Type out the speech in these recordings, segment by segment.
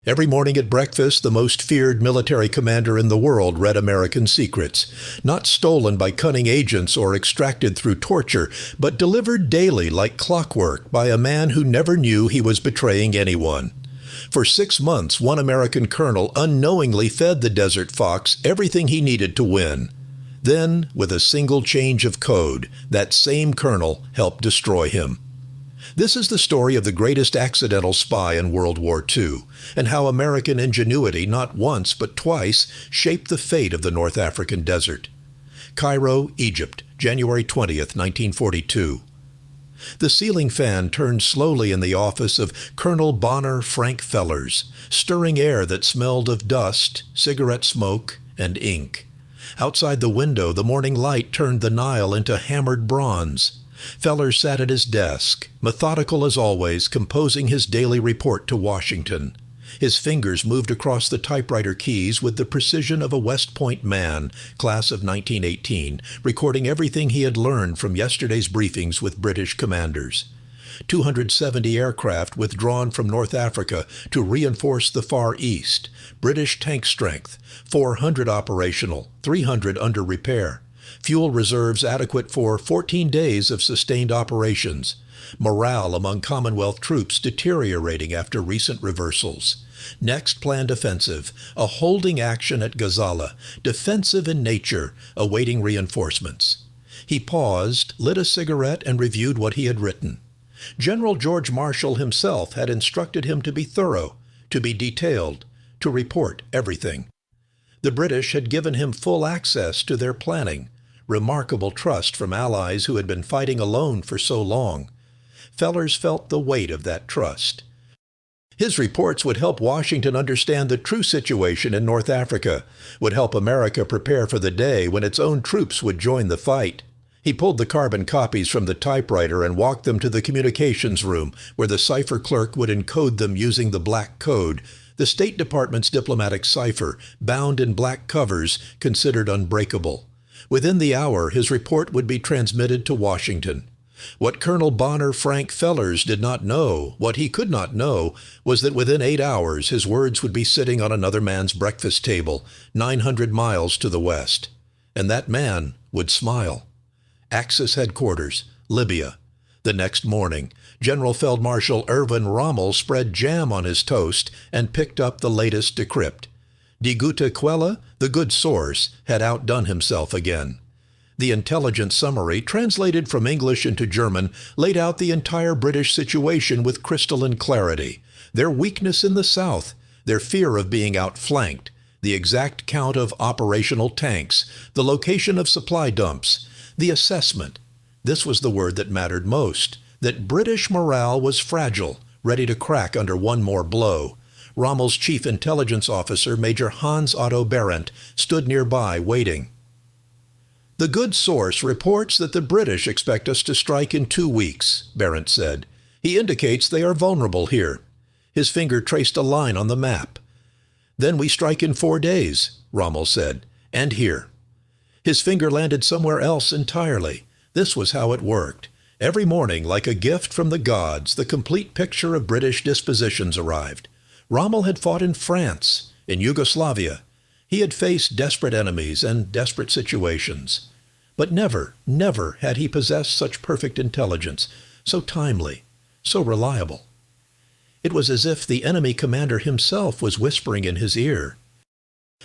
Every morning at breakfast, the most feared military commander in the world read American secrets, not stolen by cunning agents or extracted through torture, but delivered daily like clockwork by a man who never knew he was betraying anyone. For 6 months, one American colonel unknowingly fed the Desert Fox everything he needed to win. Then, with a single change of code, that same colonel helped destroy him. This is the story of the greatest accidental spy in World War II, and how American ingenuity not once but twice shaped the fate of the North African desert. Cairo, Egypt, January 20th, 1942. The ceiling fan turned slowly in the office of Colonel Bonner Frank Fellers, stirring air that smelled of dust, cigarette smoke, and ink. Outside the window, the morning light turned the Nile into hammered bronze. Fellers sat at his desk, methodical as always, composing his daily report to Washington. His fingers moved across the typewriter keys with the precision of a West Point man, class of 1918, recording everything he had learned from yesterday's briefings with British commanders. 270 aircraft withdrawn from North Africa to reinforce the Far East. British tank strength, 400 operational, 300 under repair. Fuel reserves adequate for 14 days of sustained operations. Morale among Commonwealth troops deteriorating after recent reversals. Next planned offensive, a holding action at Gazala, defensive in nature, awaiting reinforcements. He paused, lit a cigarette, and reviewed what he had written. General George Marshall himself had instructed him to be thorough, to be detailed, to report everything. The British had given him full access to their planning. Remarkable trust from allies who had been fighting alone for so long. Fellers felt the weight of that trust. His reports would help Washington understand the true situation in North Africa, would help America prepare for the day when its own troops would join the fight. He pulled the carbon copies from the typewriter and walked them to the communications room, where the cipher clerk would encode them using the black code, the State Department's diplomatic cipher, bound in black covers, considered unbreakable. Within the hour, his report would be transmitted to Washington. What Colonel Bonner Frank Fellers did not know, what he could not know, was that within 8 hours his words would be sitting on another man's breakfast table, 900 miles to the west. And that man would smile. Axis headquarters, Libya. The next morning, General Feldmarschall Erwin Rommel spread jam on his toast and picked up the latest decrypt. Die gute Quelle, the good source, had outdone himself again. The intelligence summary, translated from English into German, laid out the entire British situation with crystalline clarity. Their weakness in the south, their fear of being outflanked, the exact count of operational tanks, the location of supply dumps, the assessment. This was the word that mattered most, that British morale was fragile, ready to crack under one more blow. Rommel's chief intelligence officer, Major Hans Otto Behrendt, stood nearby waiting. "The good source reports that the British expect us to strike in 2 weeks, Behrendt said. He indicates they are vulnerable here. His finger traced a line on the map. Then we strike in 4 days, Rommel said, and here. His finger landed somewhere else entirely. This was how it worked. Every morning, like a gift from the gods, the complete picture of British dispositions arrived. Rommel had fought in France, in Yugoslavia. He had faced desperate enemies and desperate situations. But never, never had he possessed such perfect intelligence, so timely, so reliable. It was as if the enemy commander himself was whispering in his ear.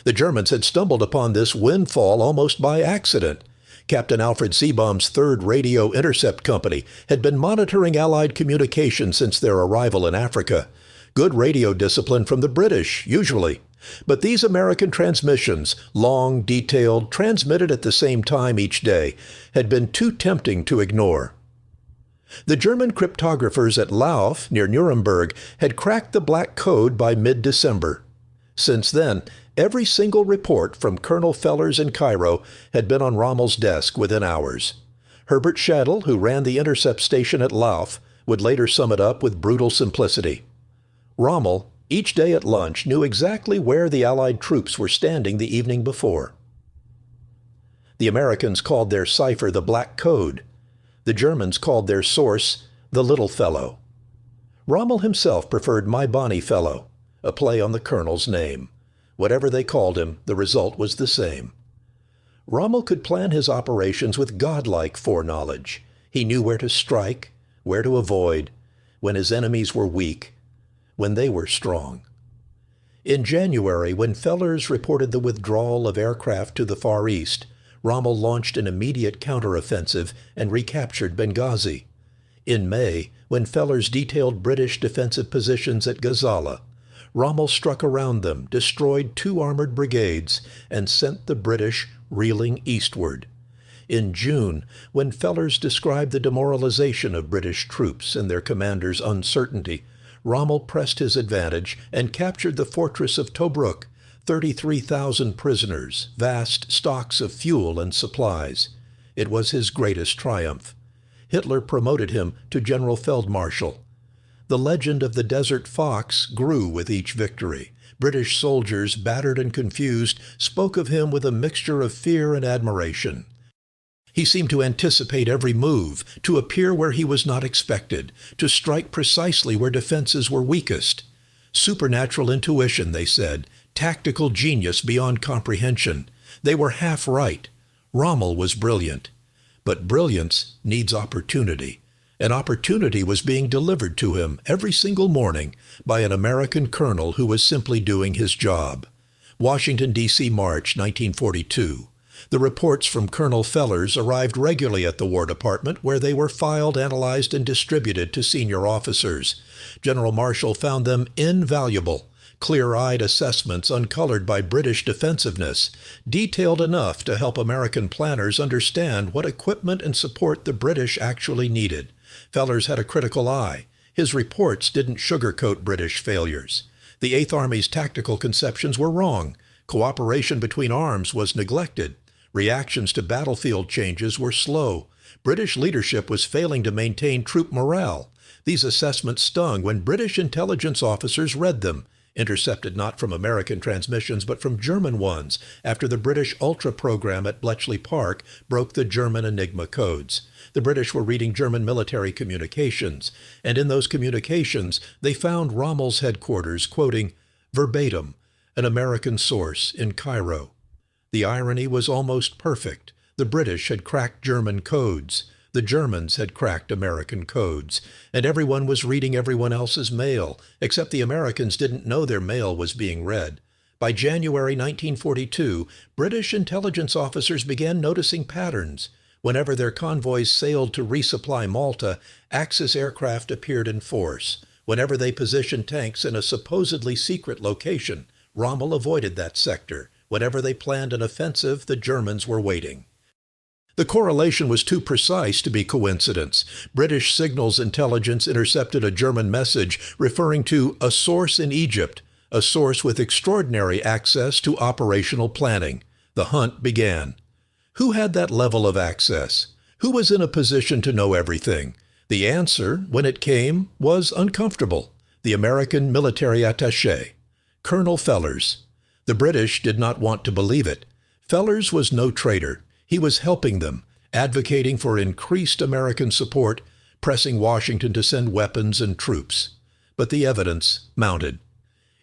The Germans had stumbled upon this windfall almost by accident. Captain Alfred Seebohm's 3rd Radio Intercept Company had been monitoring Allied communication since their arrival in Africa. Good radio discipline from the British, usually. But these American transmissions, long, detailed, transmitted at the same time each day, had been too tempting to ignore. The German cryptographers at Lauf, near Nuremberg, had cracked the black code by mid-December. Since then, every single report from Colonel Fellers in Cairo had been on Rommel's desk within hours. Herbert Schaddel, who ran the intercept station at Lauf, would later sum it up with brutal simplicity. Rommel, each day at lunch, knew exactly where the Allied troops were standing the evening before. The Americans called their cipher the Black Code. The Germans called their source the Little Fellow. Rommel himself preferred My Bonnie Fellow. a play on the colonel's name. Whatever they called him, the result was the same. Rommel could plan his operations with godlike foreknowledge. He knew where to strike, where to avoid, when his enemies were weak, when they were strong. In January, when Fellers reported the withdrawal of aircraft to the Far East, Rommel launched an immediate counteroffensive and recaptured Benghazi. In May, when Fellers detailed British defensive positions at Gazala, Rommel struck around them, destroyed 2 armored brigades, and sent the British reeling eastward. In June, when Fellers described the demoralization of British troops and their commander's uncertainty, Rommel pressed his advantage and captured the fortress of Tobruk, 33,000 prisoners, vast stocks of fuel and supplies. It was his greatest triumph. Hitler promoted him to General Feldmarschall. The legend of the Desert Fox grew with each victory. British soldiers, battered and confused, spoke of him with a mixture of fear and admiration. He seemed to anticipate every move, to appear where he was not expected, to strike precisely where defenses were weakest. Supernatural intuition, they said, tactical genius beyond comprehension. They were half right. Rommel was brilliant. But brilliance needs opportunity. An opportunity was being delivered to him every single morning by an American colonel who was simply doing his job. Washington, D.C., March 1942. The reports from Colonel Fellers arrived regularly at the War Department, where they were filed, analyzed, and distributed to senior officers. General Marshall found them invaluable. Clear-eyed assessments uncolored by British defensiveness, detailed enough to help American planners understand what equipment and support the British actually needed. Fellers had a critical eye. His reports didn't sugarcoat British failures. The Eighth Army's tactical conceptions were wrong. Cooperation between arms was neglected. Reactions to battlefield changes were slow. British leadership was failing to maintain troop morale. These assessments stung when British intelligence officers read them, intercepted not from American transmissions but from German ones, after the British Ultra program at Bletchley Park broke the German Enigma codes. The British were reading German military communications, and in those communications they found Rommel's headquarters quoting, verbatim, an American source in Cairo. The irony was almost perfect. The British had cracked German codes. The Germans had cracked American codes, and everyone was reading everyone else's mail, except the Americans didn't know their mail was being read. By January 1942, British intelligence officers began noticing patterns. Whenever their convoys sailed to resupply Malta, Axis aircraft appeared in force. Whenever they positioned tanks in a supposedly secret location, Rommel avoided that sector. Whenever they planned an offensive, the Germans were waiting. The correlation was too precise to be coincidence. British signals intelligence intercepted a German message referring to a source in Egypt, a source with extraordinary access to operational planning. The hunt began. Who had that level of access? Who was in a position to know everything? The answer, when it came, was uncomfortable. The American military attaché, Colonel Fellers. The British did not want to believe it. Fellers was no traitor. He was helping them, advocating for increased American support, pressing Washington to send weapons and troops. But the evidence mounted.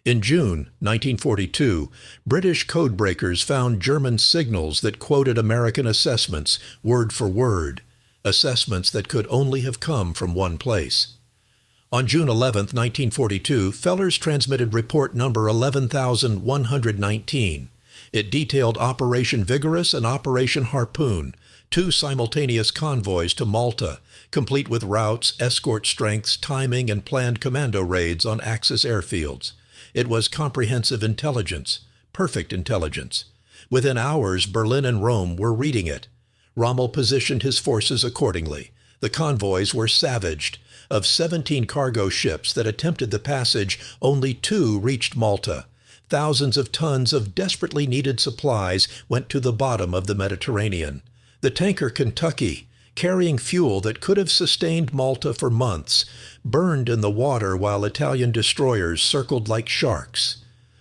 In June 1942, British codebreakers found German signals that quoted American assessments word for word, assessments that could only have come from one place. On June 11, 1942, Fellers transmitted report number 11,119. It detailed Operation Vigorous and Operation Harpoon, 2 simultaneous convoys to Malta, complete with routes, escort strengths, timing, and planned commando raids on Axis airfields. It was comprehensive intelligence, perfect intelligence. Within hours, Berlin and Rome were reading it. Rommel positioned his forces accordingly. The convoys were savaged. Of 17 cargo ships that attempted the passage, only 2 reached Malta. Thousands of tons of desperately needed supplies went to the bottom of the Mediterranean. The tanker Kentucky, carrying fuel that could have sustained Malta for months, burned in the water while Italian destroyers circled like sharks.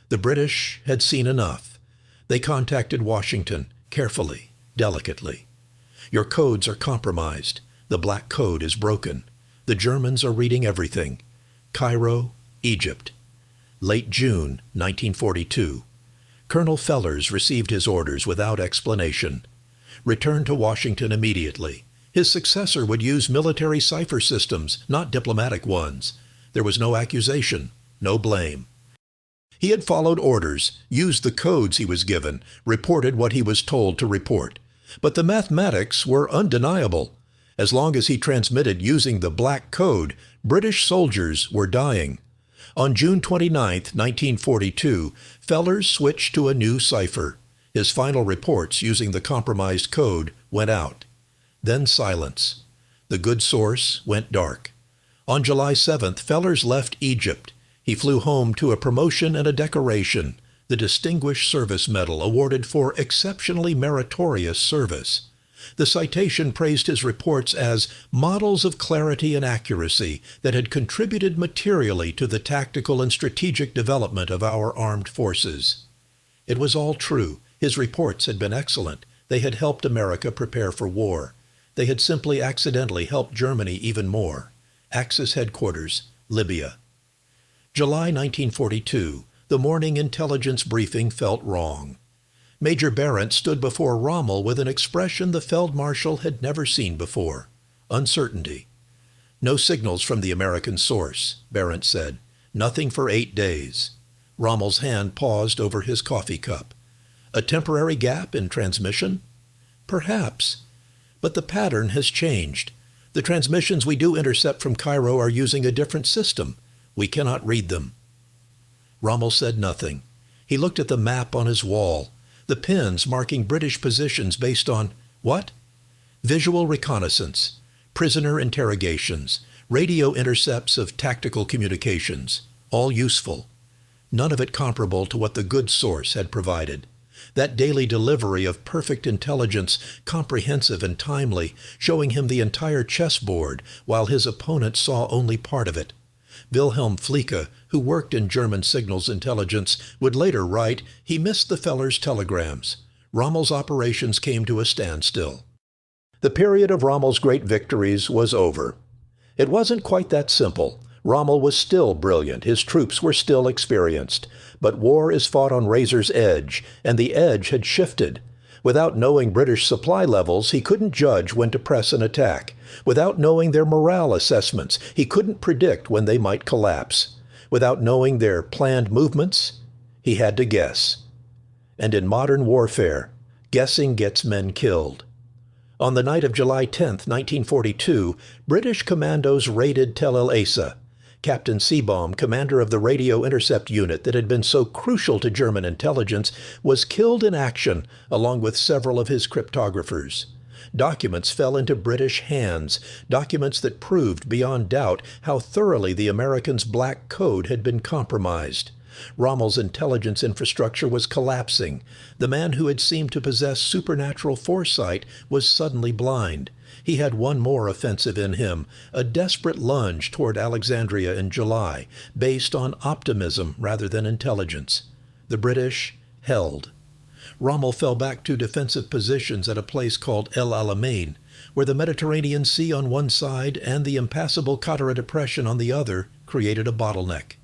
The British had seen enough. They contacted Washington, carefully, delicately. Your codes are compromised. The Black Code is broken. The Germans are reading everything. Cairo, Egypt. Late June 1942. Colonel Fellers received his orders without explanation. Return to Washington immediately. His successor would use military cipher systems, not diplomatic ones. There was no accusation, no blame. He had followed orders, used the codes he was given, reported what he was told to report. But the mathematics were undeniable. As long as he transmitted using the black code, British soldiers were dying. On June 29, 1942, Fellers switched to a new cipher. His final reports using the compromised code went out. Then silence. The good source went dark. On July 7th, Fellers left Egypt. He flew home to a promotion and a decoration, the Distinguished Service Medal awarded for exceptionally meritorious service. The citation praised his reports as models of clarity and accuracy that had contributed materially to the tactical and strategic development of our armed forces. It was all true. His reports had been excellent. They had helped America prepare for war. They had simply accidentally helped Germany even more. Axis headquarters, Libya. July 1942. The morning intelligence briefing felt wrong. Major Barent stood before Rommel with an expression the Feldmarschall had never seen before. Uncertainty. No signals from the American source, Barent said. Nothing for 8 days. Rommel's hand paused over his coffee cup. A temporary gap in transmission? Perhaps. But the pattern has changed. The transmissions we do intercept from Cairo are using a different system. We cannot read them. Rommel said nothing. He looked at the map on his wall, the pins marking British positions based on what? Visual reconnaissance, prisoner interrogations, radio intercepts of tactical communications, all useful. None of it comparable to what the good source had provided. That daily delivery of perfect intelligence, comprehensive and timely, showing him the entire chessboard while his opponent saw only part of it. Wilhelm Flieke, who worked in German signals intelligence, would later write, he missed the Fellers telegrams. Rommel's operations came to a standstill. The period of Rommel's great victories was over. It wasn't quite that simple. Rommel was still brilliant, his troops were still experienced. But war is fought on razor's edge, and the edge had shifted. Without knowing British supply levels, he couldn't judge when to press an attack. Without knowing their morale assessments, he couldn't predict when they might collapse. Without knowing their planned movements, he had to guess. And in modern warfare, guessing gets men killed. On the night of July 10, 1942, British commandos raided Tel El Asa. Captain Seabaum, commander of the radio intercept unit that had been so crucial to German intelligence, was killed in action, along with several of his cryptographers. Documents fell into British hands, documents that proved beyond doubt how thoroughly the Americans' black code had been compromised. Rommel's intelligence infrastructure was collapsing. The man who had seemed to possess supernatural foresight was suddenly blind. He had one more offensive in him, a desperate lunge toward Alexandria in July, based on optimism rather than intelligence. The British held. Rommel fell back to defensive positions at a place called El Alamein, where the Mediterranean Sea on one side and the impassable Qattara Depression on the other created a bottleneck.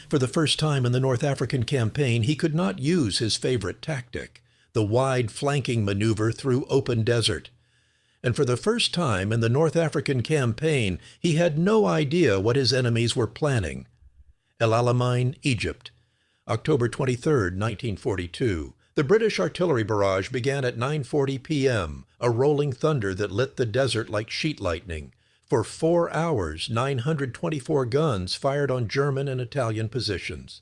For the first time in the North African campaign, he could not use his favorite tactic, the wide flanking maneuver through open desert. And for the first time in the North African campaign, he had no idea what his enemies were planning. El Alamein, Egypt, October 23, 1942. The British artillery barrage began at 9:40 p.m., a rolling thunder that lit the desert like sheet lightning. For 4 hours, 924 guns fired on German and Italian positions.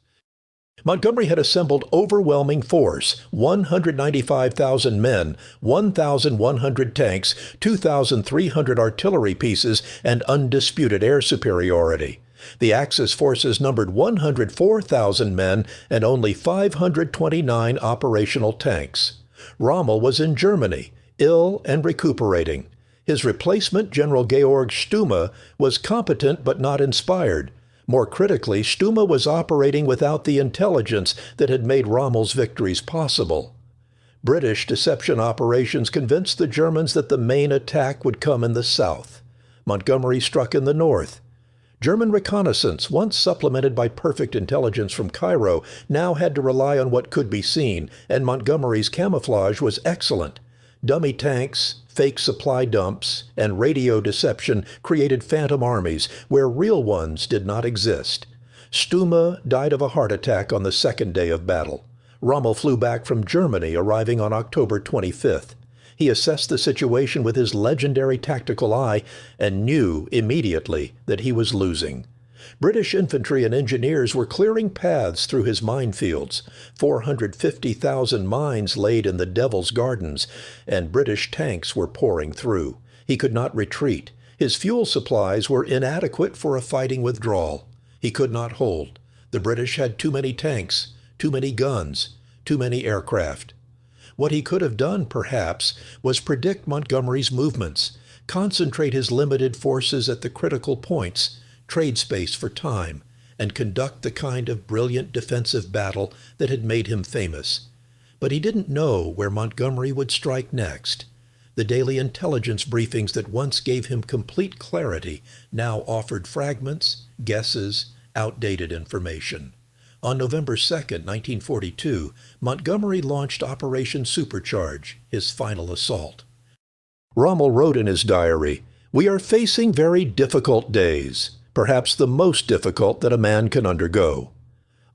Montgomery had assembled overwhelming force, 195,000 men, 1,100 tanks, 2,300 artillery pieces, and undisputed air superiority. The Axis forces numbered 104,000 men and only 529 operational tanks. Rommel was in Germany, ill and recuperating. His replacement, General Georg Stumme, was competent but not inspired. More critically, Stumme was operating without the intelligence that had made Rommel's victories possible. British deception operations convinced the Germans that the main attack would come in the south. Montgomery struck in the north. German reconnaissance, once supplemented by perfect intelligence from Cairo, now had to rely on what could be seen, and Montgomery's camouflage was excellent. Dummy tanks, fake supply dumps, and radio deception created phantom armies where real ones did not exist. Stumme died of a heart attack on the second day of battle. Rommel flew back from Germany, arriving on October 25th. He assessed the situation with his legendary tactical eye and knew immediately that he was losing. British infantry and engineers were clearing paths through his minefields, 450,000 mines laid in the Devil's Gardens, and British tanks were pouring through. He could not retreat. His fuel supplies were inadequate for a fighting withdrawal. He could not hold. The British had too many tanks, too many guns, too many aircraft. What he could have done, perhaps, was predict Montgomery's movements, concentrate his limited forces at the critical points, trade space for time, and conduct the kind of brilliant defensive battle that had made him famous. But he didn't know where Montgomery would strike next. The daily intelligence briefings that once gave him complete clarity now offered fragments, guesses, outdated information. On November 2, 1942, Montgomery launched Operation Supercharge, his final assault. Rommel wrote in his diary, "We are facing very difficult days, perhaps the most difficult that a man can undergo."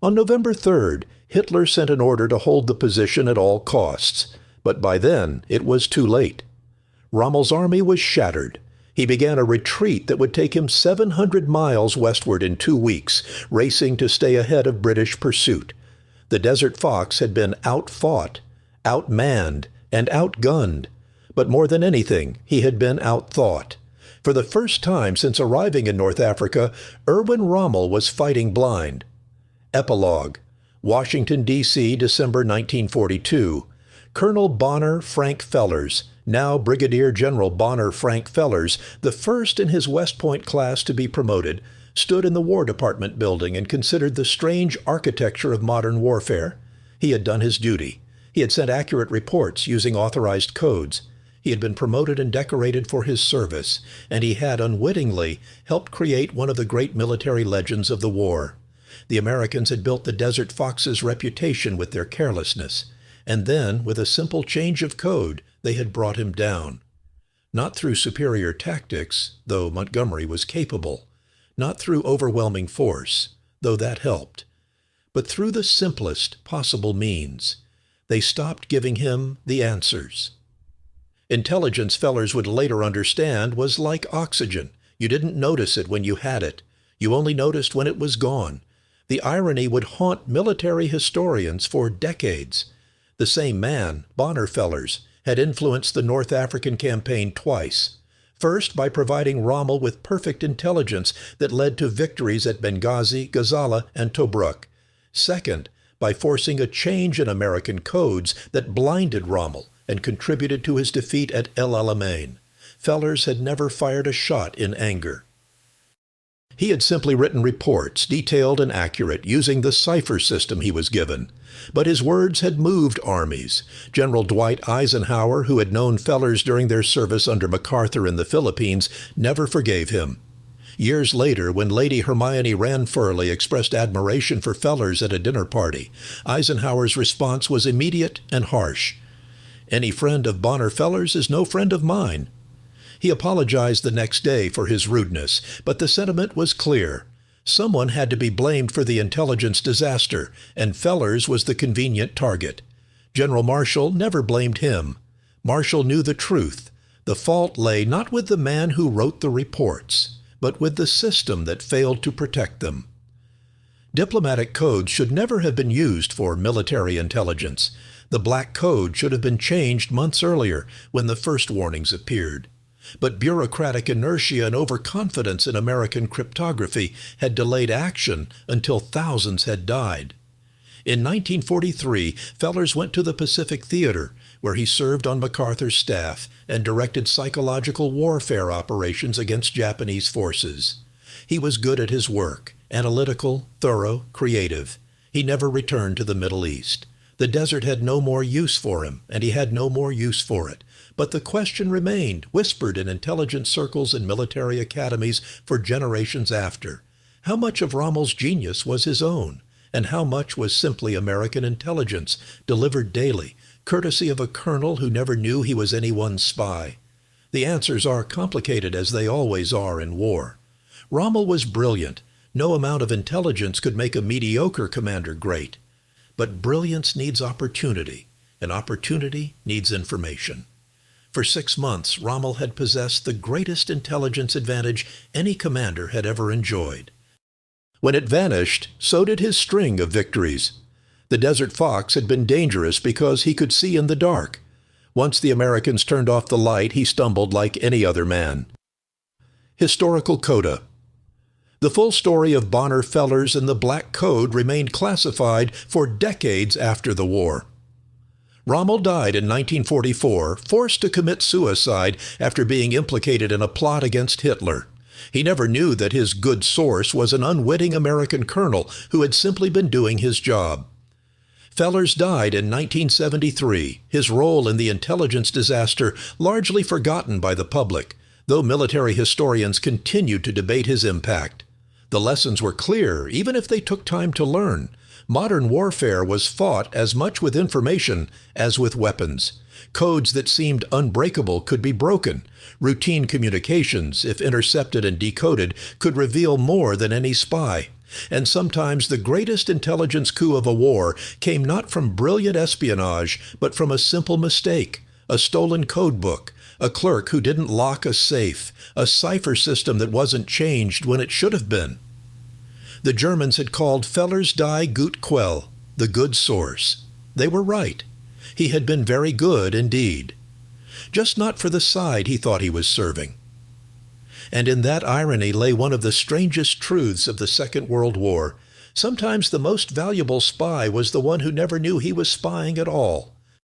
On November 3rd, Hitler sent an order to hold the position at all costs, but by then it was too late. Rommel's army was shattered. He began a retreat that would take him 700 miles westward in 2 weeks, racing to stay ahead of British pursuit. The Desert Fox had been outfought, outmanned, and outgunned. But more than anything, he had been outthought. For the first time since arriving in North Africa, Erwin Rommel was fighting blind. Epilogue. Washington, D.C., December 1942. Colonel Bonner Frank Fellers, now Brigadier General Bonner Frank Fellers, the first in his West Point class to be promoted, stood in the War Department building and considered the strange architecture of modern warfare. He had done his duty. He had sent accurate reports using authorized codes. He had been promoted and decorated for his service, and he had unwittingly helped create one of the great military legends of the war. The Americans had built the Desert Fox's reputation with their carelessness, and then, with a simple change of code, they had brought him down. Not through superior tactics, though Montgomery was capable. Not through overwhelming force, though that helped. But through the simplest possible means. They stopped giving him the answers. Intelligence, Fellers would later understand, was like oxygen. You didn't notice it when you had it. You only noticed when it was gone. The irony would haunt military historians for decades. The same man, Bonner Fellers, had influenced the North African campaign twice. First, by providing Rommel with perfect intelligence that led to victories at Benghazi, Gazala, and Tobruk. Second, by forcing a change in American codes that blinded Rommel and contributed to his defeat at El Alamein. Fellers had never fired a shot in anger. He had simply written reports, detailed and accurate, using the cipher system he was given. But his words had moved armies. General Dwight Eisenhower, who had known Fellers during their service under MacArthur in the Philippines, never forgave him. Years later, when Lady Hermione Ranfurly expressed admiration for Fellers at a dinner party, Eisenhower's response was immediate and harsh. "Any friend of Bonner Fellers is no friend of mine." He apologized the next day for his rudeness, but the sentiment was clear. Someone had to be blamed for the intelligence disaster, and Fellers was the convenient target. General Marshall never blamed him. Marshall knew the truth. The fault lay not with the man who wrote the reports, but with the system that failed to protect them. Diplomatic codes should never have been used for military intelligence. The Black Code should have been changed months earlier when the first warnings appeared. But bureaucratic inertia and overconfidence in American cryptography had delayed action until thousands had died. In 1943, Fellers went to the Pacific Theater, where he served on MacArthur's staff and directed psychological warfare operations against Japanese forces. He was good at his work, analytical, thorough, creative. He never returned to the Middle East. The desert had no more use for him, and he had no more use for it. But the question remained, whispered in intelligence circles and military academies for generations after. How much of Rommel's genius was his own, and how much was simply American intelligence, delivered daily, courtesy of a colonel who never knew he was anyone's spy? The answers are complicated, as they always are in war. Rommel was brilliant. No amount of intelligence could make a mediocre commander great. But brilliance needs opportunity, and opportunity needs information. For 6 months, Rommel had possessed the greatest intelligence advantage any commander had ever enjoyed. When it vanished, so did his string of victories. The Desert Fox had been dangerous because he could see in the dark. Once the Americans turned off the light, he stumbled like any other man. Historical coda. The full story of Bonner Fellers and the Black Code remained classified for decades after the war. Rommel died in 1944, forced to commit suicide after being implicated in a plot against Hitler. He never knew that his good source was an unwitting American colonel who had simply been doing his job. Fellers died in 1973, his role in the intelligence disaster largely forgotten by the public, though military historians continued to debate his impact. The lessons were clear, even if they took time to learn. Modern warfare was fought as much with information as with weapons. Codes that seemed unbreakable could be broken. Routine communications, if intercepted and decoded, could reveal more than any spy. And sometimes the greatest intelligence coup of a war came not from brilliant espionage, but from a simple mistake, a stolen code book, a clerk who didn't lock a safe, a cipher system that wasn't changed when it should have been. The Germans had called Fellers die gut Quell, the good source. They were right. He had been very good indeed. Just not for the side he thought he was serving. And in that irony lay one of the strangest truths of the Second World War. Sometimes the most valuable spy was the one who never knew he was spying at all.